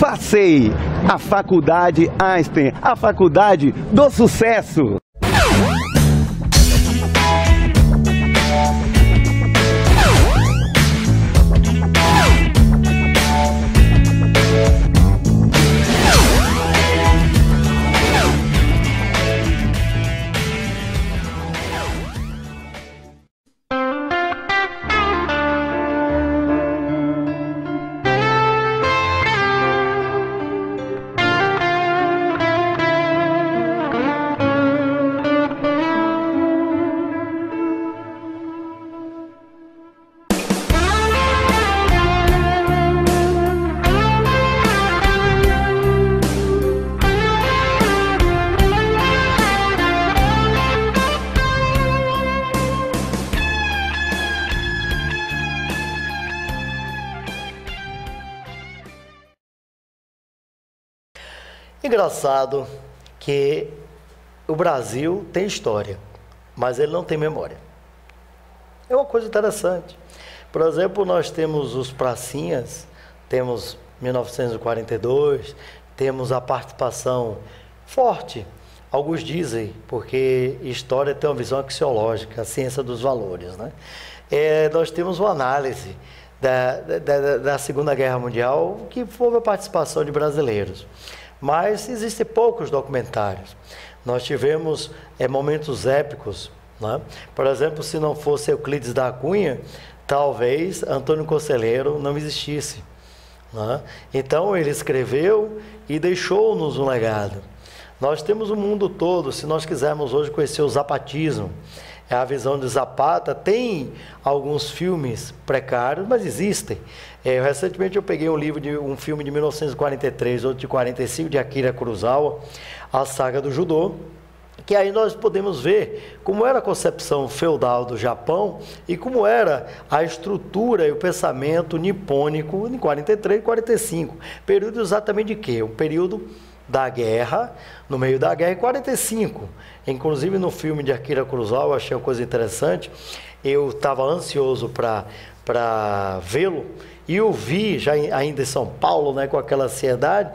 FACEI, a Faculdade Einstein, a Faculdade do Sucesso. Engraçado que o Brasil tem história, mas ele não tem memória. É uma coisa interessante. Por exemplo, nós temos os pracinhas, temos 1942, temos a participação forte, alguns dizem, porque história tem uma visão axiológica, a ciência dos valores, né? Nós temos uma análise da Segunda Guerra Mundial que houve a participação de brasileiros. Mas existem poucos documentários. Nós tivemos momentos épicos, né? Por exemplo, se não fosse Euclides da Cunha, talvez Antônio Conselheiro não existisse, né? Então ele escreveu e deixou-nos um legado. Nós temos o mundo todo, se nós quisermos hoje conhecer o zapatismo, a visão de Zapata, tem alguns filmes precários, mas existem. Recentemente eu peguei um filme de 1943, outro de 45, de Akira Kurosawa, a saga do judô, que aí nós podemos ver como era a concepção feudal do Japão e como era a estrutura e o pensamento nipônico em 43 e 45. Período exatamente de quê? Um período da guerra, no meio da guerra, em 45. Inclusive no filme de Akira Kurosawa, eu achei uma coisa interessante, eu estava ansioso para vê-lo, e eu vi, já ainda em São Paulo, né, com aquela ansiedade.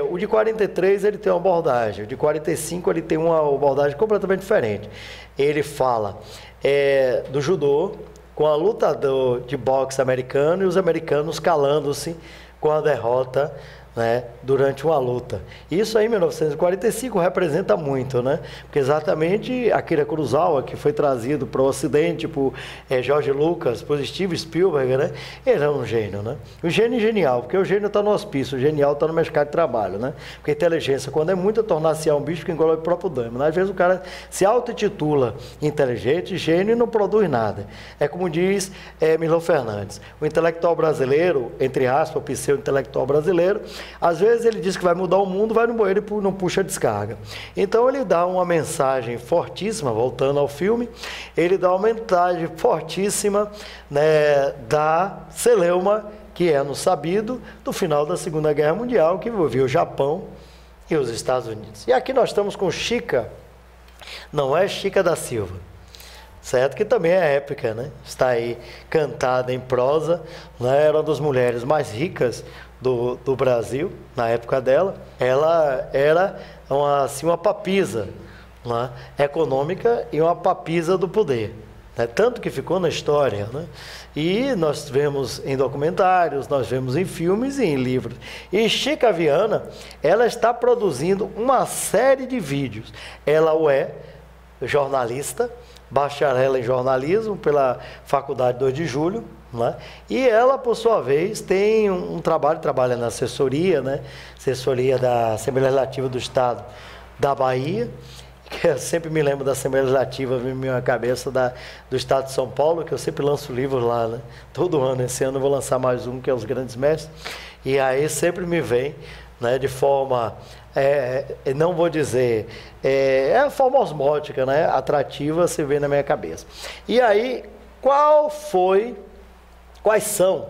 O de 43 ele tem uma abordagem, o de 45 ele tem uma abordagem completamente diferente. Ele fala do judô, com a luta de boxe americano e os americanos calando-se com a derrota, né, durante uma luta. Isso aí em 1945 representa muito, né? Porque exatamente Akira Kurosawa, que foi trazido para o Ocidente por George Lucas, por Steven Spielberg, né? Ele é um gênio, né? O gênio é genial, porque o gênio está no hospício, o genial está no mercado de trabalho, né? Porque a inteligência, quando é muita, tornar-se um bicho que engole o próprio dano. Às vezes o cara se auto-intitula inteligente, gênio, e não produz nada. É como diz Milton Fernandes, o intelectual brasileiro, entre aspas, o pseudo-intelectual brasileiro, às vezes ele diz que vai mudar o mundo, vai no banheiro e não puxa a descarga. Então ele dá uma mensagem fortíssima, voltando ao filme, ele dá uma mensagem fortíssima, né, da celeuma, que é no sabido do final da Segunda Guerra Mundial, que envolveu o Japão e os Estados Unidos. E aqui nós estamos com Chica, não é Chica da Silva, certo? Que também é épica, né? Está aí cantada em prosa, né? Era uma das mulheres mais ricas do Brasil, na época dela. Ela era uma papisa, né, econômica, e uma papisa do poder, né? Tanto que ficou na história, né? E nós vemos em documentários, nós vemos em filmes e em livros. E Chica Viana, ela está produzindo uma série de vídeos. Ela é jornalista, bacharel em jornalismo pela Faculdade 2 de Julho, né? E ela, por sua vez, tem trabalha na assessoria, né? Assessoria da Assembleia Legislativa do Estado da Bahia, que eu sempre me lembro da Assembleia Legislativa, na minha cabeça, do Estado de São Paulo, que eu sempre lanço livros lá, né? Todo ano. Esse ano eu vou lançar mais um, que é Os Grandes Mestres, e aí sempre me vem, né, de forma, não vou dizer, a forma osmótica, né, atrativa, se vê na minha cabeça. E aí, quais são,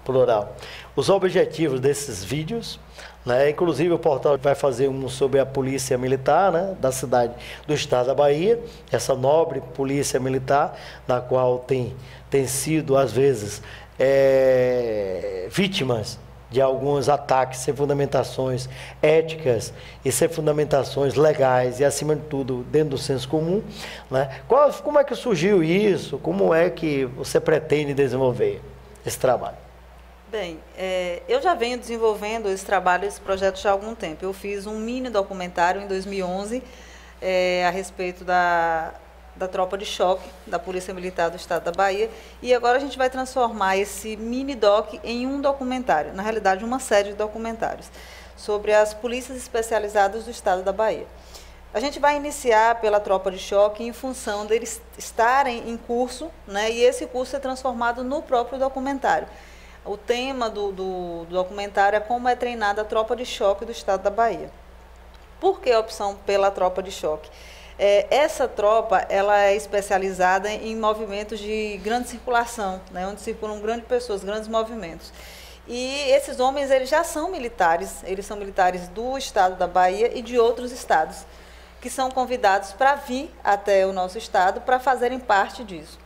plural, os objetivos desses vídeos, né? Inclusive o portal vai fazer um sobre a polícia militar, né, da cidade do estado da Bahia, essa nobre polícia militar, na qual tem sido, às vezes, vítimas de alguns ataques sem fundamentações éticas e sem fundamentações legais e, acima de tudo, dentro do senso comum, né? Como é que surgiu isso? Como é que você pretende desenvolver esse trabalho? Bem, eu já venho desenvolvendo esse trabalho, esse projeto já há algum tempo. Eu fiz um mini documentário em 2011 a respeito da tropa de choque da Polícia Militar do Estado da Bahia, e agora a gente vai transformar esse mini doc em um documentário, na realidade uma série de documentários, sobre as polícias especializadas do Estado da Bahia. A gente vai iniciar pela tropa de choque em função deles estarem em curso, né, e esse curso é transformado no próprio documentário. O tema do documentário é como é treinada a tropa de choque do Estado da Bahia. Por que a opção pela tropa de choque? Essa tropa ela é especializada em movimentos de grande circulação, né, onde circulam grandes pessoas, grandes movimentos. E esses homens eles já são militares, eles são militares do Estado da Bahia e de outros estados, que são convidados para vir até o nosso estado para fazerem parte disso.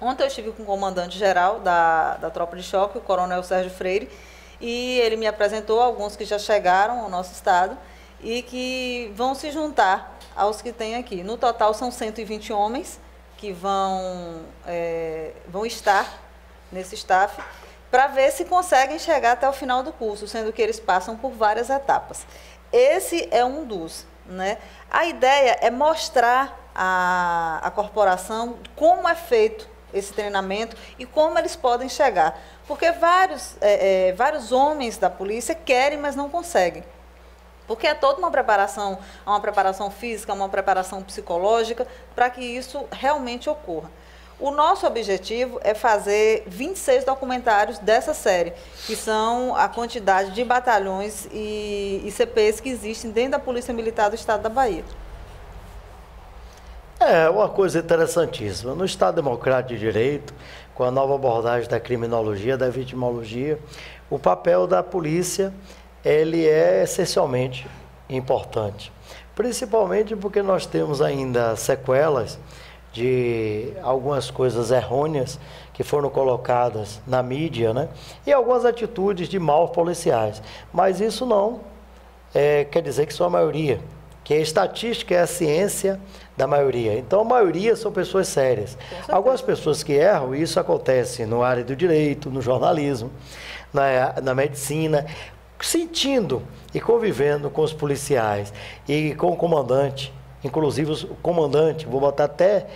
Ontem eu estive com o comandante-geral da tropa de choque, o coronel Sérgio Freire, e ele me apresentou alguns que já chegaram ao nosso estado e que vão se juntar aos que tem aqui. No total são 120 homens que vão estar nesse staff para ver se conseguem chegar até o final do curso, sendo que eles passam por várias etapas. Esse é um dos, né? A ideia é mostrar à corporação como é feito esse treinamento e como eles podem chegar. Porque vários homens da polícia querem, mas não conseguem. Porque é toda uma preparação física, uma preparação psicológica para que isso realmente ocorra. O nosso objetivo é fazer 26 documentários dessa série, que são a quantidade de batalhões e CPs que existem dentro da Polícia Militar do Estado da Bahia. É uma coisa interessantíssima. No Estado Democrático de Direito, com a nova abordagem da criminologia, da vitimologia, o papel da polícia ele é essencialmente importante. Principalmente porque nós temos ainda sequelas de algumas coisas errôneas que foram colocadas na mídia, né? E algumas atitudes de maus policiais. Mas isso não quer dizer que são a maioria. Que a estatística é a ciência da maioria. Então, a maioria são pessoas sérias. Algumas pessoas que erram, e isso acontece no área do direito, no jornalismo, na medicina, sentindo e convivendo com os policiais e com o comandante, inclusive o comandante, vou botar até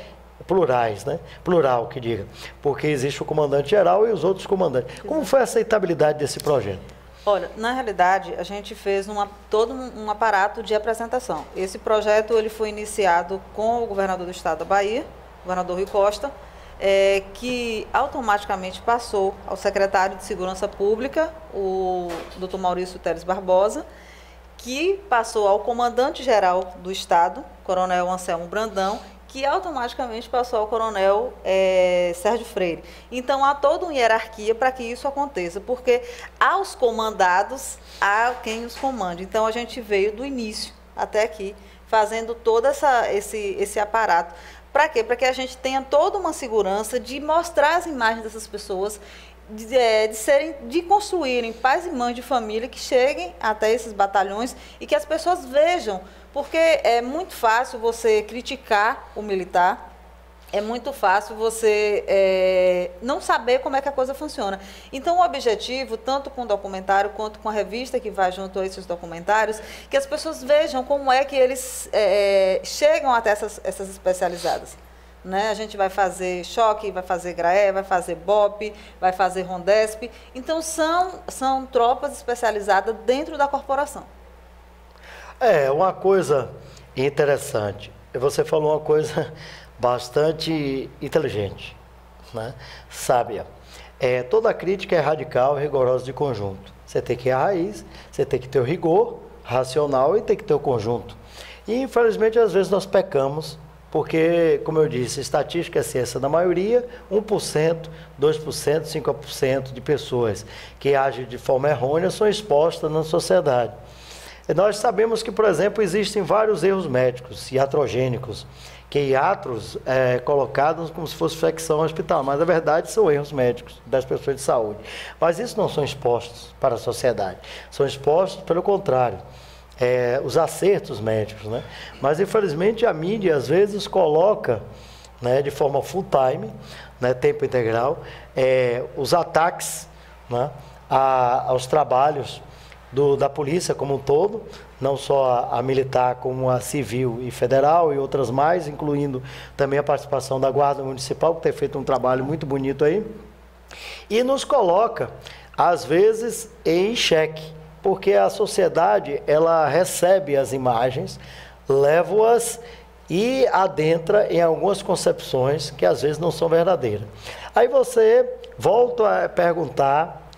plurais, né? Plural que diga, porque existe o comandante geral e os outros comandantes. Como foi a aceitabilidade desse projeto? Olha, na realidade, a gente fez todo um aparato de apresentação. Esse projeto ele foi iniciado com o governador do Estado da Bahia, o governador Rui Costa, que automaticamente passou ao secretário de Segurança Pública, o Dr. Maurício Teles Barbosa, que passou ao comandante-geral do Estado, Coronel Anselmo Brandão, que automaticamente passou ao coronel Sérgio Freire. Então, há toda uma hierarquia para que isso aconteça, porque aos comandados, há quem os comande. Então, a gente veio do início até aqui, fazendo todo esse aparato. Para quê? Para que a gente tenha toda uma segurança de mostrar as imagens dessas pessoas, de construírem pais e mães de família que cheguem até esses batalhões e que as pessoas vejam, porque é muito fácil você criticar o militar, é muito fácil você não saber como é que a coisa funciona. Então, o objetivo, tanto com o documentário quanto com a revista que vai junto a esses documentários, que as pessoas vejam como é que eles chegam até essas especializadas. Né? A gente vai fazer choque, vai fazer GRAE, vai fazer BOP, vai fazer RONDESP. Então, são tropas especializadas dentro da corporação. Uma coisa interessante. Você falou uma coisa bastante inteligente, né? Sábia. Toda crítica é radical e rigorosa de conjunto. Você tem que ir à raiz, você tem que ter o rigor racional e tem que ter o conjunto. E, infelizmente, às vezes nós pecamos, porque, como eu disse, estatística é ciência da maioria, 1%, 2%, 5% de pessoas que agem de forma errônea são expostas na sociedade. Nós sabemos que, por exemplo, existem vários erros médicos iatrogênicos, que hiatros colocados como se fosse infecção hospitalar, mas na verdade são erros médicos das pessoas de saúde. Mas isso não são expostos para a sociedade, são expostos pelo contrário, os acertos médicos, né? Mas infelizmente a mídia às vezes coloca, né, de forma full time, né, tempo integral, os ataques, né, aos trabalhos da polícia como um todo, não só a militar como a civil e federal e outras mais, incluindo também a participação da Guarda Municipal, que tem feito um trabalho muito bonito aí, e nos coloca, às vezes, em xeque, porque a sociedade, ela recebe as imagens, leva-as e adentra em algumas concepções que às vezes não são verdadeiras. Aí você volta a perguntar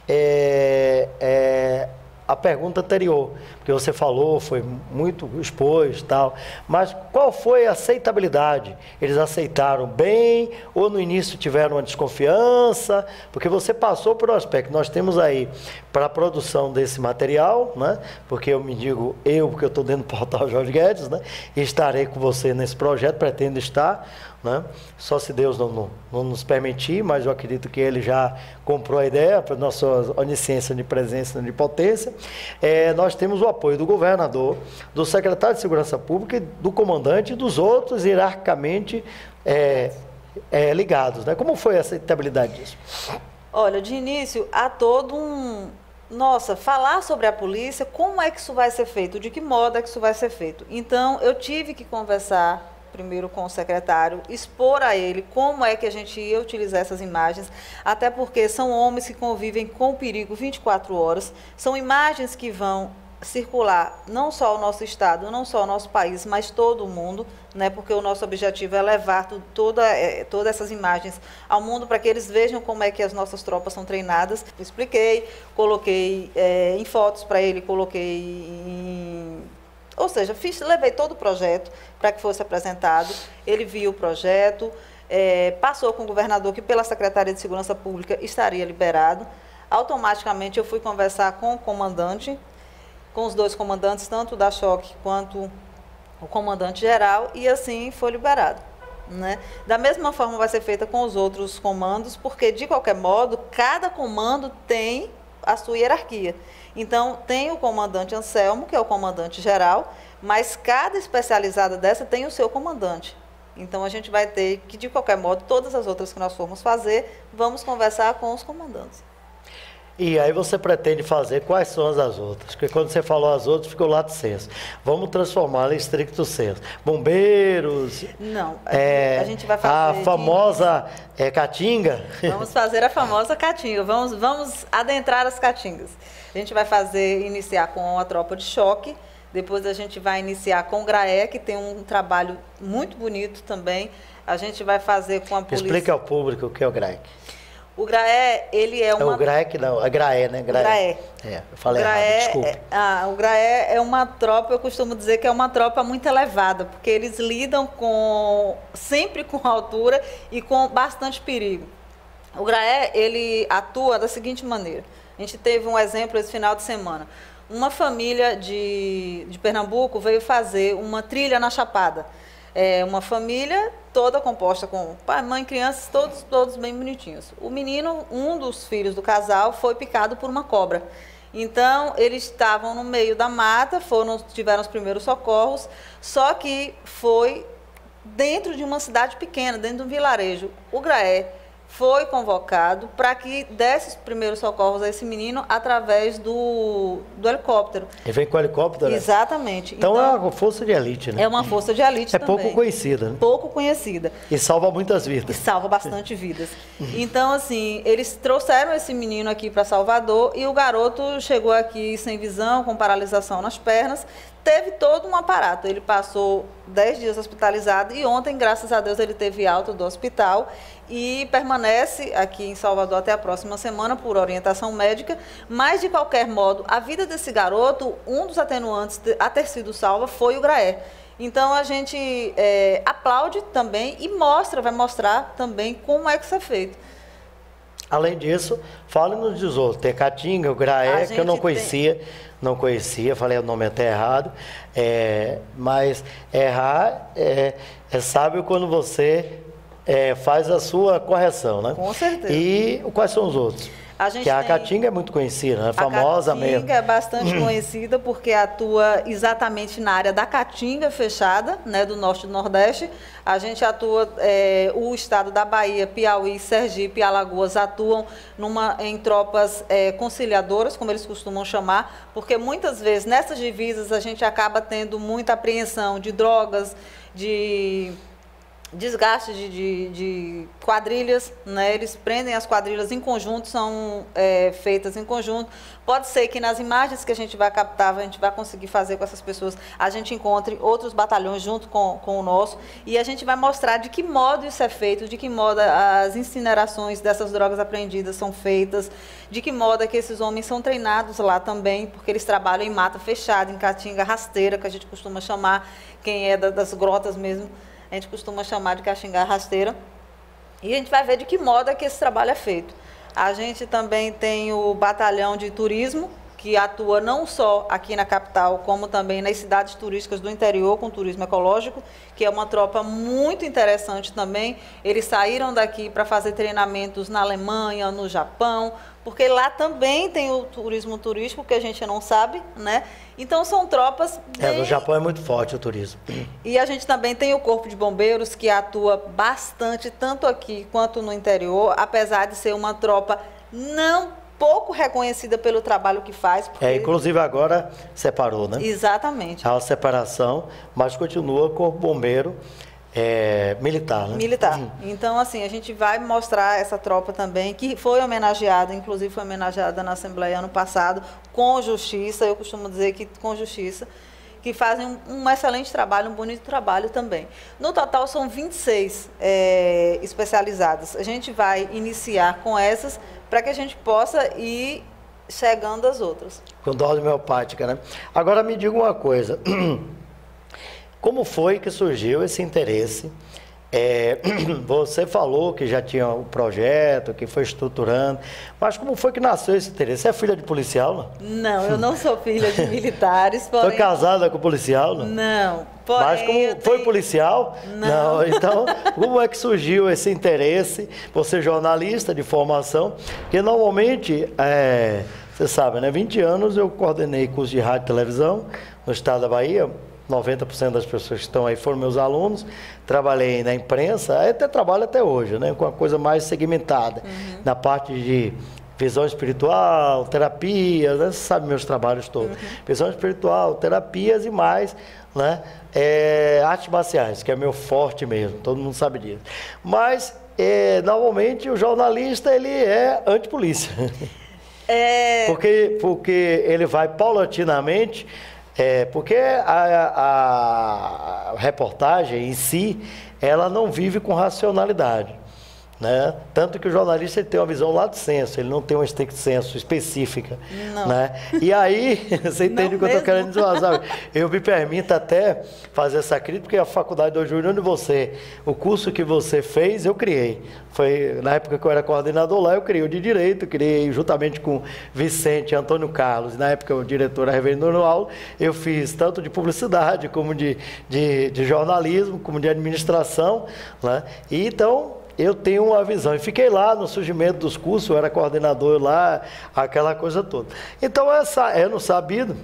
a pergunta anterior, porque você falou, foi muito exposto e tal, mas qual foi a aceitabilidade? Eles aceitaram bem ou no início tiveram uma desconfiança? Porque você passou por um aspecto, nós temos aí para a produção desse material, né? Porque eu me digo, porque eu estou dentro do portal Jorge Guedes, né? E estarei com você nesse projeto, pretendo estar, né? Só se Deus não nos permitir, mas eu acredito que ele já comprou a ideia, para nossa onisciência, onipresença e onipotência. Nós temos o apoio do governador, do secretário de Segurança Pública, do comandante e dos outros hierarquicamente ligados, né? Como foi a aceitabilidade disso? Olha, de início, há todo Nossa, falar sobre a polícia, como é que isso vai ser feito? De que modo é que isso vai ser feito? Então, eu tive que conversar primeiro com o secretário, expor a ele como é que a gente ia utilizar essas imagens, até porque são homens que convivem com perigo 24 horas, são imagens que vão circular não só o nosso estado, não só o nosso país, mas todo o mundo, né? Porque o nosso objetivo é levar todas essas imagens ao mundo para que eles vejam como é que as nossas tropas são treinadas. Expliquei, coloquei em fotos para ele, ou seja, levei todo o projeto para que fosse apresentado, ele viu o projeto, passou com o governador que pela Secretaria de Segurança Pública estaria liberado. Automaticamente eu fui conversar com o comandante, com os dois comandantes, tanto da Choque quanto o comandante geral, e assim foi liberado, né? Da mesma forma vai ser feita com os outros comandos, porque de qualquer modo, cada comando tem a sua hierarquia. Então, tem o comandante Anselmo, que é o comandante geral, mas cada especializada dessa tem o seu comandante. Então, a gente vai ter que, de qualquer modo, todas as outras que nós formos fazer, vamos conversar com os comandantes. E aí você pretende fazer quais são as outras? Porque quando você falou as outras, ficou lato senso. Vamos transformá-la em stricto senso. Bombeiros... Não, a gente vai fazer... A famosa caatinga? Vamos fazer a famosa caatinga. Vamos adentrar as caatingas. A gente vai iniciar com a tropa de choque, depois a gente vai iniciar com o GRAE, que tem um trabalho muito bonito também. A gente vai fazer com a polícia... Explica ao público o que é o GRAE. O GRAE, ele é uma... O GRAE não, é GRAE, né? GRAE. Eu falei errado, desculpe. O GRAE é uma tropa, eu costumo dizer que é uma tropa muito elevada, porque eles lidam sempre com altura e com bastante perigo. O GRAE, ele atua da seguinte maneira. A gente teve um exemplo esse final de semana. Uma família de Pernambuco veio fazer uma trilha na Chapada. Uma família toda composta com pai, mãe, crianças, todos bem bonitinhos. O menino, um dos filhos do casal, foi picado por uma cobra. Então, eles estavam no meio da mata, tiveram os primeiros socorros, só que foi dentro de uma cidade pequena, dentro de um vilarejo. O GRAE foi convocado para que desse os primeiros socorros a esse menino através do helicóptero. Ele vem com o helicóptero? Né? Exatamente. Então é uma força de elite, né? É uma força de elite também. Pouco conhecida, né? Pouco conhecida. E salva muitas vidas. E salva bastante vidas. Então, assim, eles trouxeram esse menino aqui para Salvador e o garoto chegou aqui sem visão, com paralisação nas pernas. Teve todo um aparato. Ele passou 10 dias hospitalizado e ontem, graças a Deus, ele teve alta do hospital e permanece aqui em Salvador até a próxima semana por orientação médica. Mas, de qualquer modo, a vida desse garoto, um dos atenuantes a ter sido salva foi o GRAE. Então, a gente aplaude também e vai mostrar também como é que isso é feito. Além disso, fale-nos dos outros. Tem Caatinga, o Graé, que eu não conhecia, falei o nome até errado. Mas errar é sábio quando você faz a sua correção, né? Com certeza. E quais são os outros? Que a Caatinga é muito conhecida, né? Famosa mesmo. A Caatinga é bastante conhecida porque atua exatamente na área da Caatinga fechada, né, do norte e do nordeste. A gente atua, o estado da Bahia, Piauí, Sergipe e Alagoas atuam em tropas conciliadoras, como eles costumam chamar, porque muitas vezes nessas divisas a gente acaba tendo muita apreensão de drogas, de desgaste de quadrilhas, né? Eles prendem as quadrilhas em conjunto, são feitas em conjunto. Pode ser que nas imagens que a gente vai captar, a gente vai conseguir fazer com essas pessoas, a gente encontre outros batalhões junto com o nosso, e a gente vai mostrar de que modo isso é feito, de que modo as incinerações dessas drogas apreendidas são feitas, de que modo é que esses homens são treinados lá também, porque eles trabalham em mata fechada, em caatinga rasteira, que a gente costuma chamar, quem é das grotas mesmo, a gente costuma chamar de caatinga rasteira. E a gente vai ver de que modo é que esse trabalho é feito. A gente também tem o batalhão de turismo, que atua não só aqui na capital, como também nas cidades turísticas do interior, com turismo ecológico, que é uma tropa muito interessante também. Eles saíram daqui para fazer treinamentos na Alemanha, no Japão, porque lá também tem o turismo turístico, que a gente não sabe, né? Então são tropas no Japão é muito forte o turismo. E a gente também tem o Corpo de Bombeiros, que atua bastante, tanto aqui quanto no interior, apesar de ser uma tropa pouco reconhecida pelo trabalho que faz. Porque... inclusive agora separou, né? Exatamente. Há uma separação, mas continua Corpo Bombeiro militar, né? Militar. Então, assim, a gente vai mostrar essa tropa também, que foi homenageada, inclusive foi homenageada na Assembleia ano passado, com justiça, eu costumo dizer que com justiça, que fazem um excelente trabalho, um bonito trabalho também. No total, são 26 especializadas. A gente vai iniciar com essas, para que a gente possa ir chegando às outras. Com dose homeopática, né? Agora me diga uma coisa, como foi que surgiu esse interesse? Você falou que já tinha o projeto, que foi estruturando, mas como foi que nasceu esse interesse? Você é filha de policial? Não, eu não sou filha de militares. Porém... Foi casada com policial? Não. Porém, mas como foi policial? Não. Então, como é que surgiu esse interesse? Você é jornalista de formação, porque normalmente, você sabe, né? 20 anos eu coordenei curso de rádio e televisão no estado da Bahia. 90% das pessoas que estão aí foram meus alunos. Trabalhei na imprensa, até trabalho até hoje, né? Com a coisa mais segmentada, na parte de visão espiritual, terapias, né? Você sabe meus trabalhos todos. Visão espiritual, terapias e mais, né? Artes marciais, que é meu forte mesmo, todo mundo sabe disso. Mas, normalmente, o jornalista, ele é antipolícia. Porque ele vai paulatinamente... porque a reportagem em si, ela não vive com racionalidade, né? Tanto que o jornalista ele tem uma visão lato sensu, ele não tem uma stricto sensu específica, né? E aí, você entende o que eu estou querendo dizer, sabe? Eu me permito até fazer essa crítica, porque a faculdade do Júnior de você, o curso que você fez, eu criei. Foi na época que eu era coordenador lá, eu criei o de Direito, criei juntamente com Vicente e Antônio Carlos, na época o diretor era Reverendo Anual, eu fiz tanto de publicidade, como de jornalismo, como de administração, né? E então, eu tenho uma visão, e fiquei lá no surgimento dos cursos, eu era coordenador lá, aquela coisa toda. Então, é no sabido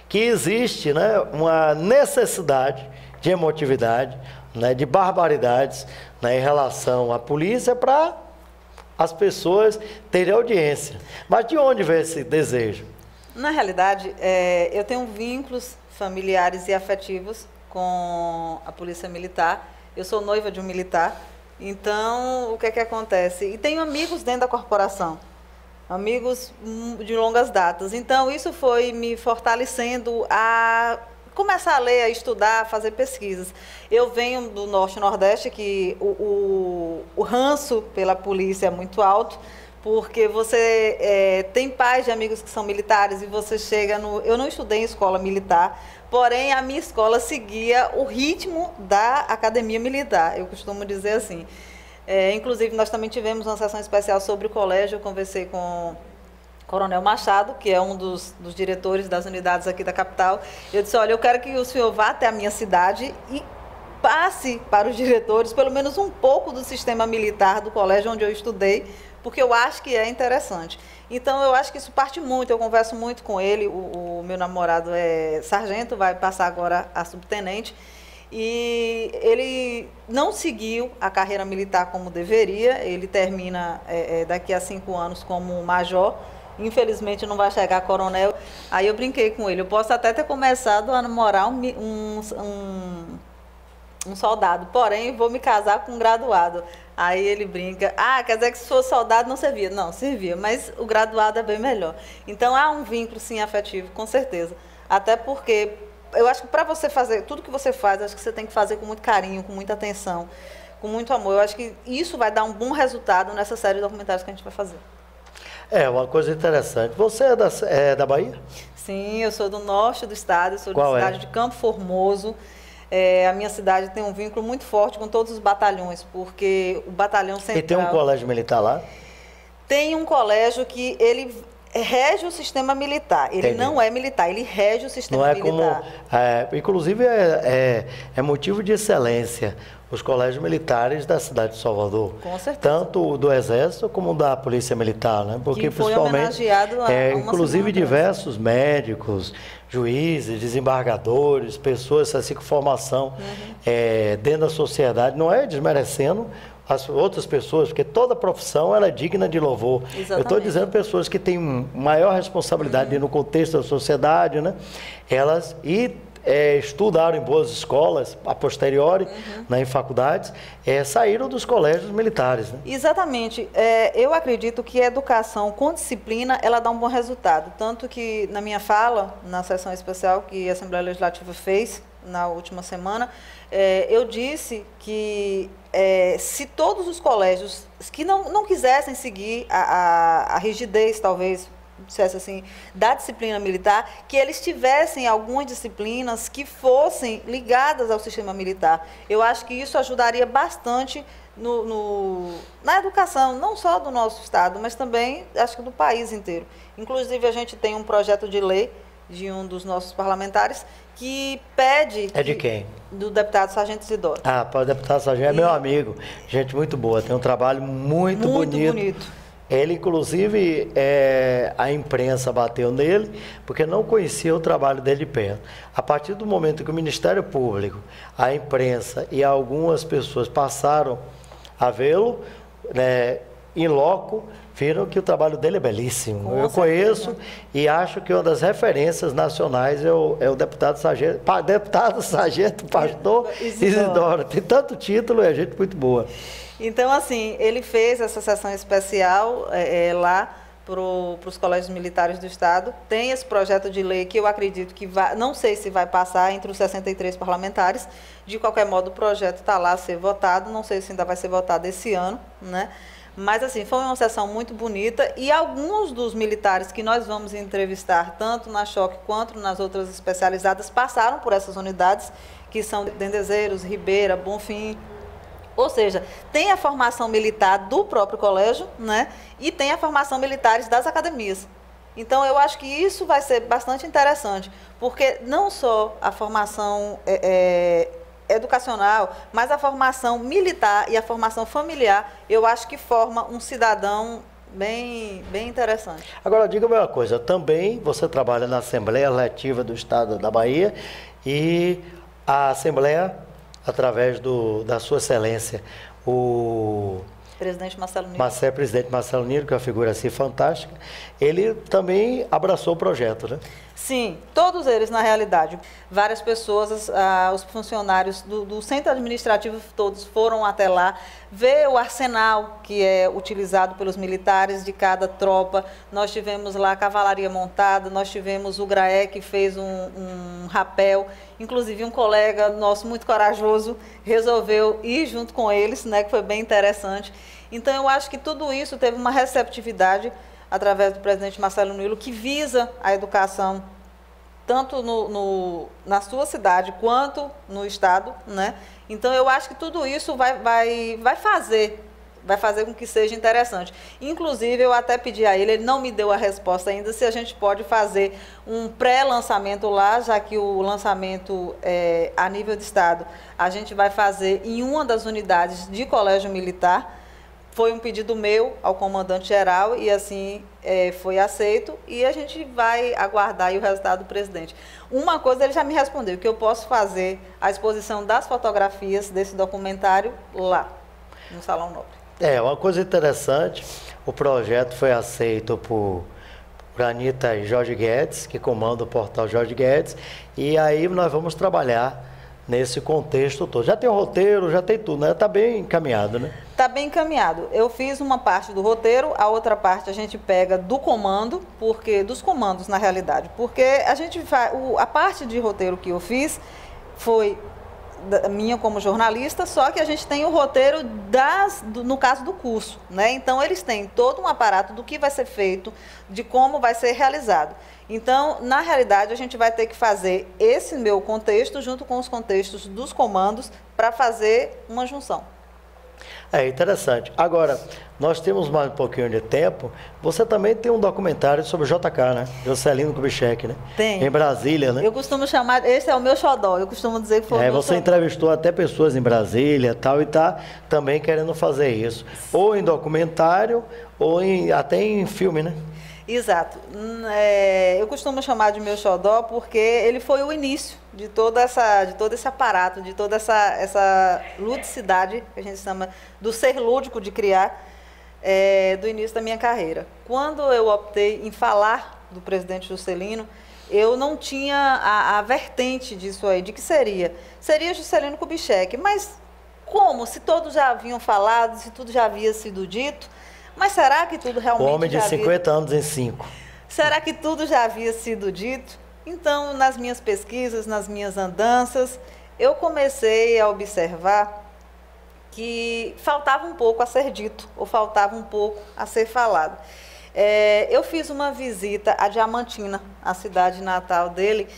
que existe, né, uma necessidade de emotividade, né, de barbaridades, né, em relação à polícia para as pessoas terem audiência. Mas de onde vem esse desejo? Na realidade, eu tenho vínculos familiares e afetivos com a Polícia Militar. Eu sou noiva de um militar, então o que é que acontece? E tenho amigos dentro da corporação, amigos de longas datas. Então isso foi me fortalecendo a começar a ler, a estudar, a fazer pesquisas. Eu venho do Norte e Nordeste, que o ranço pela polícia é muito alto, porque você tem pais de amigos que são militares e você chega no... Eu não estudei em escola militar, porém a minha escola seguia o ritmo da academia militar, eu costumo dizer assim. Inclusive, nós também tivemos uma sessão especial sobre o colégio. Eu conversei com o Coronel Machado, que é um dos diretores das unidades aqui da capital. Eu disse, olha, eu quero que o senhor vá até a minha cidade e passe para os diretores pelo menos um pouco do sistema militar do colégio onde eu estudei, porque eu acho que é interessante. Então, eu acho que isso parte muito, eu converso muito com ele, o meu namorado é sargento, vai passar agora a subtenente, e ele não seguiu a carreira militar como deveria, ele termina daqui a 5 anos como major, infelizmente não vai chegar a coronel. Aí eu brinquei com ele, eu posso até ter começado a namorar um soldado, porém vou me casar com um graduado. Aí ele brinca, quer dizer que se fosse soldado não servia. Não, servia, mas o graduado é bem melhor. Então há um vínculo, sim, afetivo, com certeza. Até porque eu acho que para você fazer tudo que você faz, acho que você tem que fazer com muito carinho, com muita atenção, com muito amor. Eu acho que isso vai dar um bom resultado nessa série de documentários que a gente vai fazer. Uma coisa interessante. Você é da Bahia? Sim, eu sou do norte do estado, eu sou Qual da cidade de Campo Formoso. A minha cidade tem um vínculo muito forte com todos os batalhões, porque o batalhão central... E tem um colégio militar lá? Tem um colégio que ele rege o sistema militar. Ele Entendi. Não é militar, ele rege o sistema militar. Inclusive, é motivo de excelência os colégios militares da cidade de Salvador. Com certeza. Tanto do Exército como da Polícia Militar, né? Porque que foi principalmente, homenageado há uma inclusive semana diversos médicos, juízes, desembargadores, pessoas assim com formação dentro da sociedade, não é desmerecendo as outras pessoas, porque toda profissão ela é digna de louvor. Exatamente. Eu estou dizendo pessoas que têm maior responsabilidade no contexto da sociedade, né? Elas estudaram em boas escolas, a posteriori, em faculdades, saíram dos colégios militares. Né? Exatamente. Eu acredito que a educação com disciplina, ela dá um bom resultado. Tanto que na minha fala, na sessão especial que a Assembleia Legislativa fez na última semana, eu disse que se todos os colégios que não quisessem seguir a rigidez, talvez, dissesse assim, da disciplina militar, que eles tivessem algumas disciplinas que fossem ligadas ao sistema militar. Eu acho que isso ajudaria bastante na educação, não só do nosso estado, mas também, acho que do país inteiro. Inclusive, a gente tem um projeto de lei de um dos nossos parlamentares que pede... É de quem? Do deputado Sargento Isidoro. O deputado Sargento é meu amigo, gente muito boa, tem um trabalho muito bonito. Ele, inclusive, a imprensa bateu nele, porque não conhecia o trabalho dele de perto. A partir do momento que o Ministério Público, a imprensa e algumas pessoas passaram a vê-lo, em loco, viram que o trabalho dele é belíssimo. Eu conheço e acho que uma das referências nacionais é o deputado Sargento Pastor Isidoro. Tem tanto título e é gente muito boa. Então, assim, ele fez essa sessão especial lá para os colégios militares do Estado. Tem esse projeto de lei que eu acredito que vai, não sei se vai passar entre os 63 parlamentares. De qualquer modo, o projeto está lá a ser votado. Não sei se ainda vai ser votado esse ano, né? Mas, assim, foi uma sessão muito bonita e alguns dos militares que nós vamos entrevistar, tanto na Choque quanto nas outras especializadas, passaram por essas unidades, que são Dendezeiros, Ribeira, Bonfim. Ou seja, tem a formação militar do próprio colégio, né? E tem a formação militares das academias. Então, eu acho que isso vai ser bastante interessante, porque não só a formação educacional, mas a formação militar e a formação familiar, eu acho que forma um cidadão bem interessante. Agora, diga-me uma coisa, também você trabalha na Assembleia Legislativa do Estado da Bahia e a Assembleia, através da sua excelência, o presidente Marcelo Niro. Presidente Marcelo Niro, que é uma figura assim fantástica, ele também abraçou o projeto, né? Sim, todos eles, na realidade. Várias pessoas, os funcionários do centro administrativo, todos foram até lá, ver o arsenal que é utilizado pelos militares de cada tropa. Nós tivemos lá a cavalaria montada, nós tivemos o GRAE, que fez um rapel. Inclusive, um colega nosso muito corajoso resolveu ir junto com eles, né, que foi bem interessante. Então, eu acho que tudo isso teve uma receptividade através do presidente Marcelo Nilo, que visa a educação tanto na sua cidade quanto no estado, né? Então, eu acho que tudo isso vai fazer vai fazer com que seja interessante. Inclusive, eu até pedi a ele não me deu a resposta ainda, se a gente pode fazer um pré-lançamento lá, já que o lançamento a nível de estado, a gente vai fazer em uma das unidades de colégio militar. Foi um pedido meu ao comandante-geral e assim foi aceito e a gente vai aguardar aí o resultado do presidente. Uma coisa ele já me respondeu, que eu posso fazer a exposição das fotografias desse documentário lá, no Salão Nobre. Uma coisa interessante, o projeto foi aceito por Anitta e Jorge Guedes, que comanda o portal Jorge Guedes, e aí nós vamos trabalhar nesse contexto todo. Já tem o roteiro, já tem tudo, né? Está bem encaminhado, né? Está bem encaminhado. Eu fiz uma parte do roteiro, a outra parte a gente pega do comando, dos comandos na realidade, porque a gente a parte de roteiro que eu fiz foi minha como jornalista, só que a gente tem o roteiro no caso do curso, né? Então eles têm todo um aparato do que vai ser feito, de como vai ser realizado. Então, na realidade, a gente vai ter que fazer esse meu contexto junto com os contextos dos comandos para fazer uma junção. Interessante. Agora, nós temos mais um pouquinho de tempo. Você também tem um documentário sobre o JK, né? Juscelino Kubitschek, né? Tem. Em Brasília, né? Eu costumo chamar, esse é o meu xodó, eu costumo dizer que foi o meu Você xodó. entrevistou até pessoas em Brasília e tal, e está também querendo fazer isso. Ou em documentário, ou até em filme, né? Exato. Eu costumo chamar de meu xodó porque ele foi o início de todo esse aparato, de toda essa ludicidade, que a gente chama do ser lúdico de criar, do início da minha carreira. Quando eu optei em falar do presidente Juscelino, eu não tinha a vertente disso aí, de que seria Juscelino Kubitschek, mas como? Se todos já haviam falado, se tudo já havia sido dito, mas será que tudo realmente O homem de 50 anos em 5. Será que tudo já havia sido dito? Então, nas minhas pesquisas, nas minhas andanças, eu comecei a observar que faltava um pouco a ser dito, ou faltava um pouco a ser falado. Eu fiz uma visita a Diamantina, a cidade natal dele,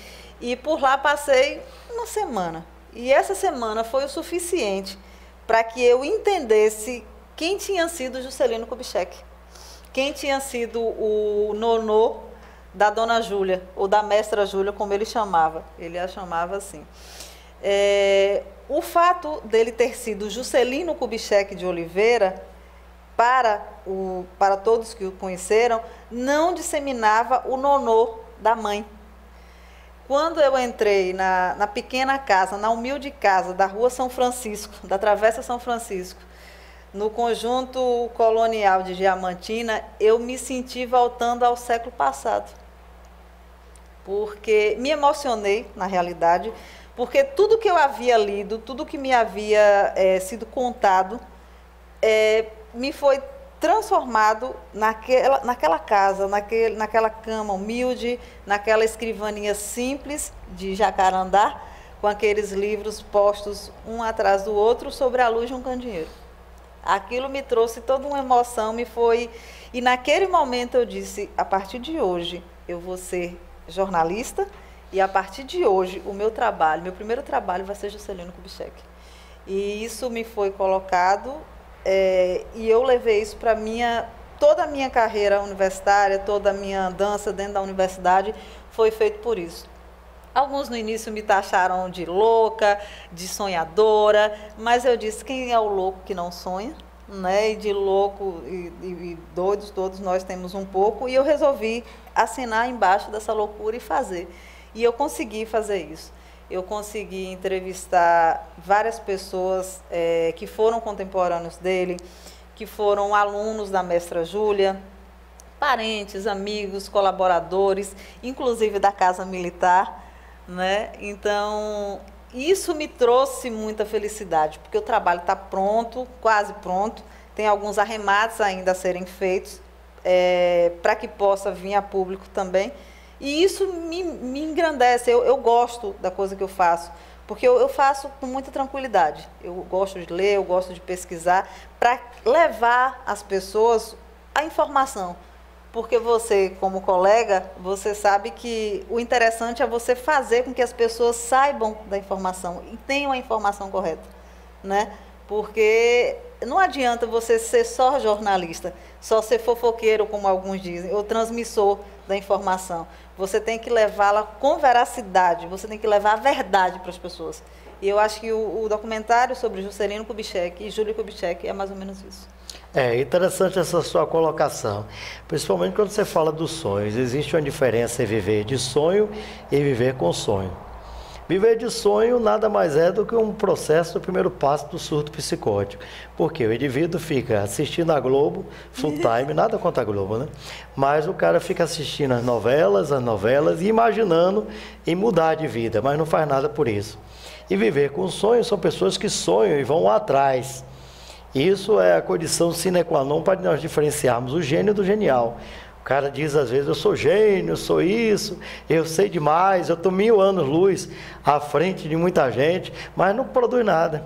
e por lá passei uma semana. E essa semana foi o suficiente para que eu entendesse quem tinha sido Juscelino Kubitschek, quem tinha sido o nonô da dona Júlia, ou da mestra Júlia, como ele chamava. Ele a chamava assim. O fato dele ter sido Juscelino Kubitschek de Oliveira, para todos que o conheceram, não disseminava o nonô da mãe. Quando eu entrei na pequena casa, na humilde casa da Rua São Francisco, da Travessa São Francisco, no conjunto colonial de Diamantina, eu me senti voltando ao século passado. Porque me emocionei, na realidade, porque tudo que eu havia lido, tudo que me havia sido contado, me foi transformado naquela casa, naquela cama humilde, naquela escrivaninha simples de jacarandá, com aqueles livros postos um atrás do outro sobre a luz de um candeeiro. Aquilo me trouxe toda uma emoção, e naquele momento eu disse, a partir de hoje eu vou ser jornalista, e a partir de hoje o meu primeiro trabalho vai ser Juscelino Kubitschek. E isso me foi colocado, e eu levei isso para toda a minha carreira universitária, toda a minha dança dentro da universidade foi feito por isso. Alguns no início me taxaram de louca, de sonhadora, mas eu disse, quem é o louco que não sonha? Né? E de louco e doidos, todos nós temos um pouco, e eu resolvi assinar embaixo dessa loucura e fazer. E eu consegui fazer isso. Eu consegui entrevistar várias pessoas que foram contemporâneos dele, que foram alunos da mestra Júlia, parentes, amigos, colaboradores, inclusive da Casa Militar, né? Então, isso me trouxe muita felicidade, porque o trabalho está pronto, quase pronto, tem alguns arremates ainda a serem feitos, para que possa vir a público também, e isso me engrandece. Eu gosto da coisa que eu faço, porque eu faço com muita tranquilidade. Eu gosto de ler, eu gosto de pesquisar, para levar às pessoas a informação. Porque você, como colega, você sabe que o interessante é você fazer com que as pessoas saibam da informação e tenham a informação correta, né? Porque não adianta você ser só jornalista, só ser fofoqueiro, como alguns dizem, ou transmissor da informação. Você tem que levá-la com veracidade, você tem que levar a verdade para as pessoas. E eu acho que o documentário sobre Juscelino Kubitschek e Júlio Kubitschek é mais ou menos isso. É interessante essa sua colocação, principalmente quando você fala dos sonhos. Existe uma diferença em viver de sonho e viver com sonho. Viver de sonho nada mais é do que um processo do primeiro passo do surto psicótico. Porque o indivíduo fica assistindo a Globo, full time, nada contra a Globo, né? Mas o cara fica assistindo as novelas e imaginando em mudar de vida, mas não faz nada por isso. E viver com sonho são pessoas que sonham e vão atrás. Isso é a condição sine qua non para nós diferenciarmos o gênio do genial. O cara diz às vezes, eu sou gênio, eu sou isso, eu sei demais, eu estou 1000 anos-luz à frente de muita gente, mas não produz nada.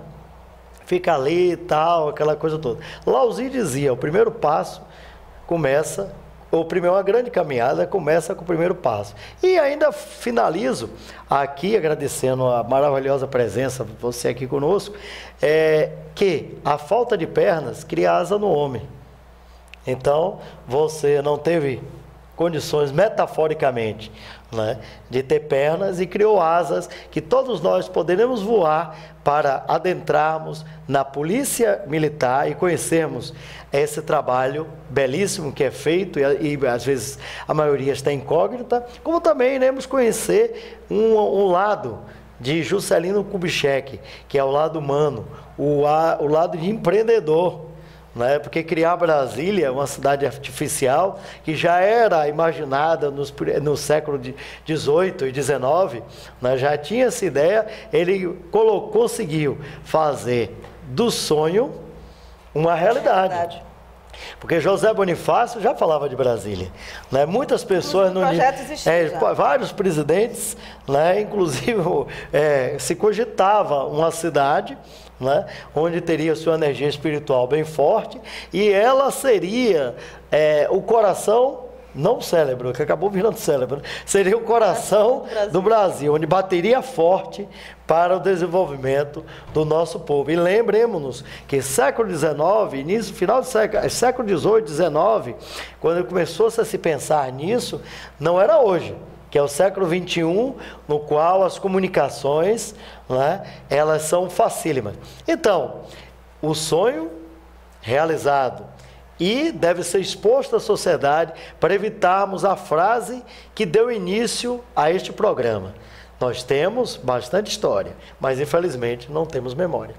Fica ali e tal, aquela coisa toda. Lao Tzu dizia, o primeiro passo começa, uma grande caminhada começa com o primeiro passo. E ainda finalizo aqui, agradecendo a maravilhosa presença de você aqui conosco, que a falta de pernas cria asa no homem. Então, você não teve condições metaforicamente, né, de ter pernas e criou asas que todos nós poderemos voar para adentrarmos na polícia militar e conhecermos esse trabalho belíssimo que é feito e às vezes a maioria está incógnita, como também iremos conhecer um lado de Juscelino Kubitschek, que é o lado humano, o lado de empreendedor, né? Porque criar Brasília, uma cidade artificial, que já era imaginada no século XVIII e XIX, né? Já tinha essa ideia, ele conseguiu fazer do sonho uma realidade. Porque José Bonifácio já falava de Brasília, né? Muitas pessoas... vários presidentes, né? Inclusive se cogitava uma cidade, né, onde teria sua energia espiritual bem forte, e ela seria o coração, não o cérebro, que acabou virando cérebro, seria o coração do Brasil, onde bateria forte para o desenvolvimento do nosso povo. E lembremos-nos que século XIX, final do século XVIII, XIX, quando começou a se pensar nisso, não era hoje, que é o século XXI, no qual as comunicações, né, elas são facílimas. Então, o sonho realizado e deve ser exposto à sociedade para evitarmos a frase que deu início a este programa. Nós temos bastante história, mas infelizmente não temos memória.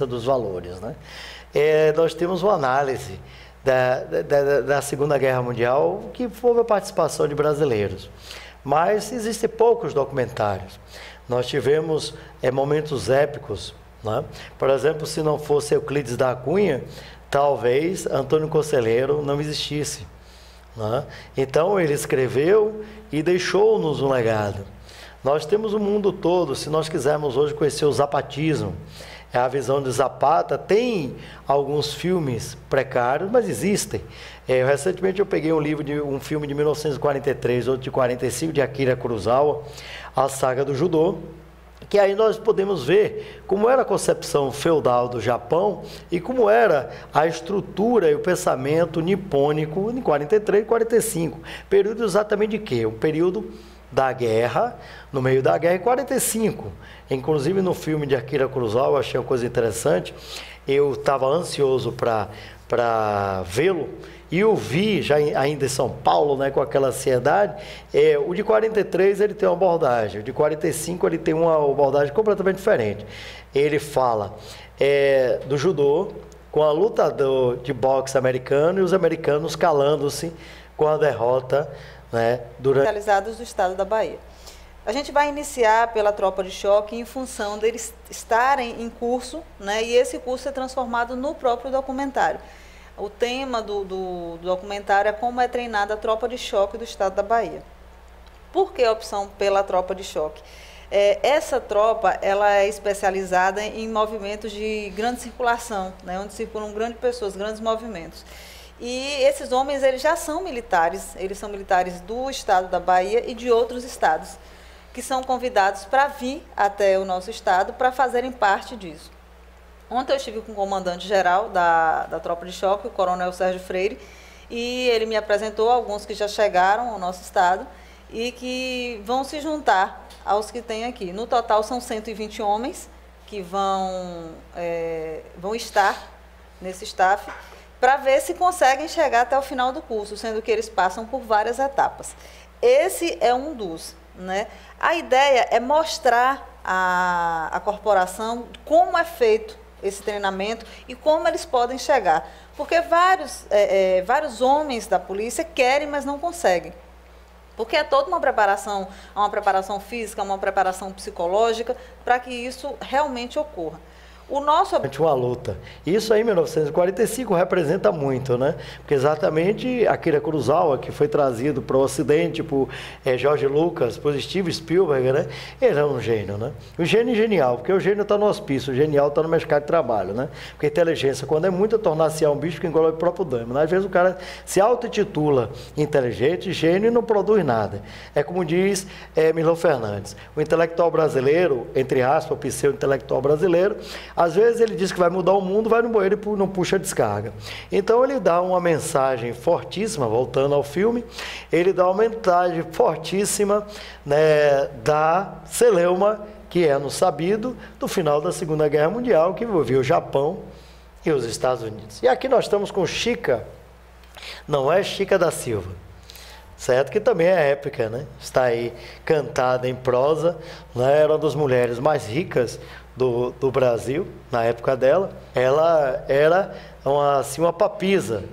Dos valores, né? Nós temos uma análise da Segunda Guerra Mundial, que houve a participação de brasileiros. Mas existem poucos documentários. Nós tivemos momentos épicos, né? Por exemplo, se não fosse Euclides da Cunha, talvez Antônio Conselheiro não existisse, né? Então ele escreveu e deixou-nos um legado. Nós temos o mundo todo, se nós quisermos hoje conhecer o zapatismo, a visão de Zapata, tem alguns filmes precários, mas existem. Recentemente eu peguei um filme de 1943, outro de 45, de Akira Kurosawa, a saga do judô, que aí nós podemos ver como era a concepção feudal do Japão e como era a estrutura e o pensamento nipônico em 43 e 45. Período exatamente de quê? Um período da guerra, no meio da guerra, em 45. Inclusive no filme de Akira Kurosawa, eu achei uma coisa interessante, eu estava ansioso para vê-lo, e eu vi, ainda em São Paulo, né, com aquela ansiedade. O de 43 ele tem uma abordagem, o de 45 ele tem uma abordagem completamente diferente. Ele fala do judô, com a luta de boxe americano, e os americanos calando-se com a derrota, né, realizados do estado da Bahia. A gente vai iniciar pela tropa de choque em função deles estarem em curso, né, e esse curso é transformado no próprio documentário. O tema do documentário é como é treinada a tropa de choque do estado da Bahia. Por que a opção pela tropa de choque? Essa tropa ela é especializada em movimentos de grande circulação, né, onde circulam grandes pessoas, grandes movimentos. E esses homens eles já são militares, eles são militares do estado da Bahia e de outros estados, que são convidados para vir até o nosso estado para fazerem parte disso. Ontem eu estive com o comandante-geral da tropa de choque, o coronel Sérgio Freire, e ele me apresentou alguns que já chegaram ao nosso estado e que vão se juntar aos que tem aqui. No total são 120 homens que vão estar nesse staff, para ver se conseguem chegar até o final do curso, sendo que eles passam por várias etapas. Esse é um dos, né? A ideia é mostrar à corporação como é feito esse treinamento e como eles podem chegar. Porque vários homens da polícia querem, mas não conseguem. Porque é toda uma preparação física, uma preparação psicológica, para que isso realmente ocorra. Uma luta. Isso aí, em 1945, representa muito, né? Porque exatamente Akira Kurosawa, que foi trazido para o Ocidente por George Lucas, por Steven Spielberg, né? Ele é um gênio, né? O gênio genial, porque o gênio está no hospício, o genial está no mercado de trabalho, né? Porque a inteligência, quando é muito, tornar-se um bicho que engole o próprio dano. Às vezes o cara se auto-intitula inteligente, gênio, e não produz nada. É como diz Milton Fernandes, o intelectual brasileiro, entre aspas, o pseudo-intelectual brasileiro, às vezes ele diz que vai mudar o mundo, vai no banheiro e não puxa a descarga. Então ele dá uma mensagem fortíssima, voltando ao filme, ele dá uma mensagem fortíssima, né, da celeuma, que é no sabido do final da Segunda Guerra Mundial, que envolvia o Japão e os Estados Unidos. E aqui nós estamos com Chica, não é Chica da Silva, certo? Que também é épica, né? Está aí cantada em prosa, né? Era uma das mulheres mais ricas do Brasil, na época dela. Ela era uma papisa,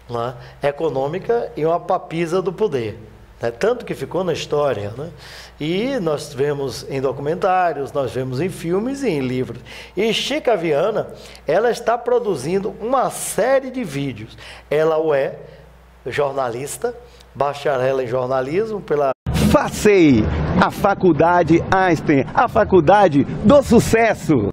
né, econômica e uma papisa do poder, né, tanto que ficou na história, né? E nós vemos em documentários, nós vemos em filmes e em livros. E Chica Viana, ela está produzindo uma série de vídeos. Ela é jornalista, bacharel em jornalismo pela FACEI, a Faculdade Einstein, a Faculdade do Sucesso.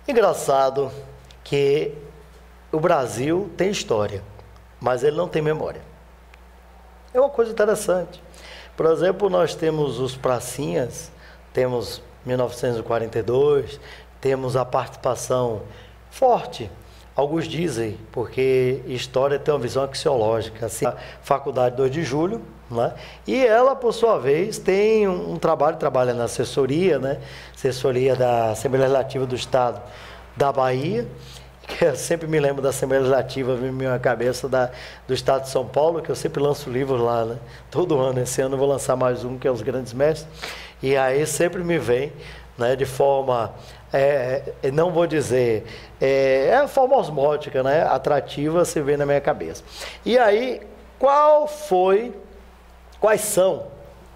Engraçado que o Brasil tem história, mas ele não tem memória. É uma coisa interessante. Por exemplo, nós temos os pracinhas, temos 1942, temos a participação forte. Alguns dizem, porque história tem uma visão axiológica, assim, a Faculdade 2 de Julho, né? E ela, por sua vez, tem trabalha na assessoria, né? Assessoria da Assembleia Legislativa do Estado da Bahia, que eu sempre me lembro da Assembleia Legislativa, na minha cabeça, do Estado de São Paulo, que eu sempre lanço livros lá, né? Todo ano, esse ano eu vou lançar mais um, que é Os Grandes Mestres, e aí sempre me vem, né, de forma, não vou dizer, forma osmótica, né, atrativa, se vê na minha cabeça. E aí, quais são,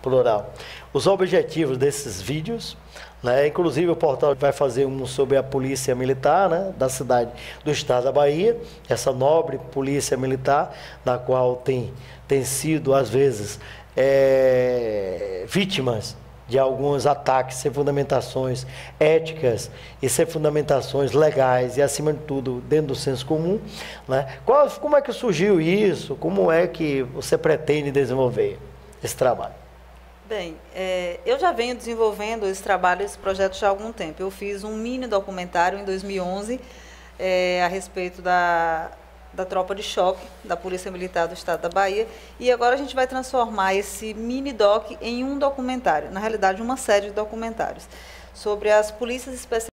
plural, os objetivos desses vídeos, né? Inclusive o portal vai fazer um sobre a polícia militar, né, da cidade do estado da Bahia, essa nobre polícia militar, na qual tem sido, às vezes, vítimas de alguns ataques sem fundamentações éticas e sem fundamentações legais e, acima de tudo, dentro do senso comum, né? Como é que surgiu isso? Como é que você pretende desenvolver esse trabalho? Bem, eu já venho desenvolvendo esse trabalho, esse projeto já há algum tempo. Eu fiz um mini documentário em 2011 a respeito da tropa de choque da Polícia Militar do Estado da Bahia, e agora a gente vai transformar esse mini doc em um documentário, na realidade uma série de documentários, sobre as polícias especiais